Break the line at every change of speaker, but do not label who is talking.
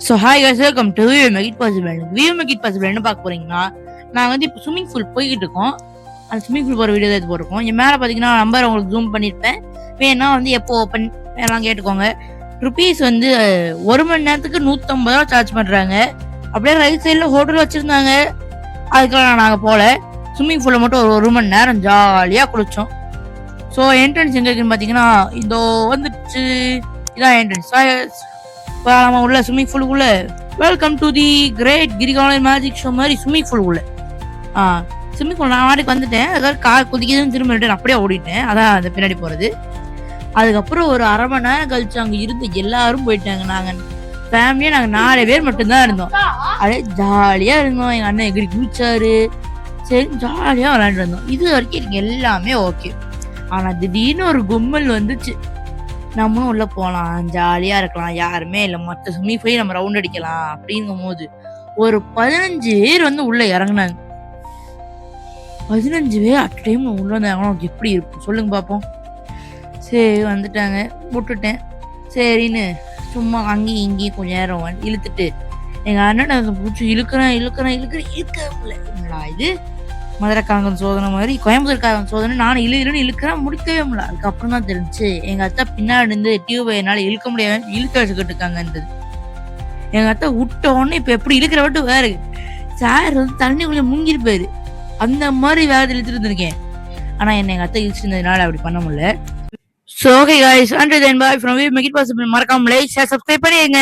So hi guys, welcome to view make it possible. View make it possible என்ன பார்க்க போறீங்கன்னா, நாங்கள் வந்து இப்போ ஸ்விம்மிங் பூல் போய்கிட்டு இருக்கோம். அந்த ஸ்விம்மிங் பூல் போகிற வீடியோ தான் இது போட்டிருக்கோம். என் மேலே பார்த்தீங்கன்னா நம்பர் உங்களுக்கு ஜூம் பண்ணியிருப்பேன். வேணா வந்து எப்போ ஓப்பன் எல்லாம் கேட்டுக்கோங்க. ருபீஸ் வந்து 1 மணி நேரத்துக்கு 150 ரூபா சார்ஜ் பண்ணுறாங்க. அப்படியே ரைட் சைடில் ஹோட்டல் வச்சுருந்தாங்க. அதுக்கெல்லாம் நாங்கள் போகல. ஸ்விம்மிங் பூலில் மட்டும் ஒரு 1 மணி நேரம் ஜாலியாக குளித்தோம். ஸோ என்ட்ரன்ஸ் எங்கே இருக்குன்னு பார்த்தீங்கன்னா, இதோ வந்துச்சு. இதான் என்ட்ரன்ஸ். நம்ம உள்ள ஸ்விம்மிங் பூலுக்குள்ள welcome to the great Kirikalan magic show மாதிரி ஸ்விம்மிங் பூலுக்குள்ள ஸ்விம்மிங் பூல் நான் வாடிக்கு வந்துட்டேன். அதாவது கார் குதிக்குதுன்னு திரும்ப ரிட்டர்ன் அப்படியே ஓடிட்டேன். அதான் அந்த பின்னாடி போறது. அதுக்கப்புறம் ஒரு 1/2 மணி நேரம் கழிச்சு அங்க இருந்து எல்லாரும் போயிட்டாங்க. நாங்க ஃபேமிலியா நாங்க 4 பேர் மட்டும்தான் இருந்தோம். அதே ஜாலியா இருந்தோம். எங்க அண்ணன் எகிரி குளிச்சாரு. சரி ஜாலியா விளையாண்டு இருந்தோம். இது வரைக்கும் எனக்கு எல்லாமே ஓகே. ஆனா திடீர்னு ஒரு கும்பல் வந்துச்சு. நம்மளும் உள்ள போகலாம், ஜாலியா இருக்கலாம், யாருமே இல்லை, மற்ற ஸ்விம்மிங் போய் நம்ம ரவுண்ட் அடிக்கலாம் அப்படிங்கும் போது ஒரு 15 பேர் வந்து உள்ள இறங்குனாங்க. 15 பேர் அட் டைம் உள்ள வந்து இறங்கணும் எப்படி இருக்கும் சொல்லுங்க பார்ப்போம். சரி வந்துட்டாங்க, விட்டுட்டேன். சரின்னு சும்மா அங்கேயும் இங்கேயும் கொஞ்சம் நேரம் இழுத்துட்டு எங்க அண்ணனை பிடிச்சி இழுக்கிறேன் இழுக்க முடியல. இது மதுரைக்காரங்க சோதனை மாதிரி கோயம்புத்தூர்காரங்க சோதனை. நானும் இழுக்கிறேன், முடிக்கவே முடியல. அதுக்கப்புறம் தான் தெரிஞ்சு எங்க அத்தா பின்னாடி இருந்து டியூபை என்னால இழுக்க முடியாம இழுக்க வச்சுக்கிட்டு இருக்காங்கன்றது. எங்க அத்தா விட்ட உடனே இப்ப எப்படி இழுக்கிற விட்டு வேற சார் வந்து தண்ணிக்குள்ள முங்கிருப்பாரு. அந்த மாதிரி வேற இழுத்துட்டு இருந்திருக்கேன். ஆனா என்ன எங்க அத்தா இழுச்சுட்டு இருந்ததுனால அப்படி பண்ண முடியல. So okay guys, until then bye from we make it possible. மறக்காம லைக் ஷேர் சப்ஸ்கிரைப் பண்ணிடுங்க.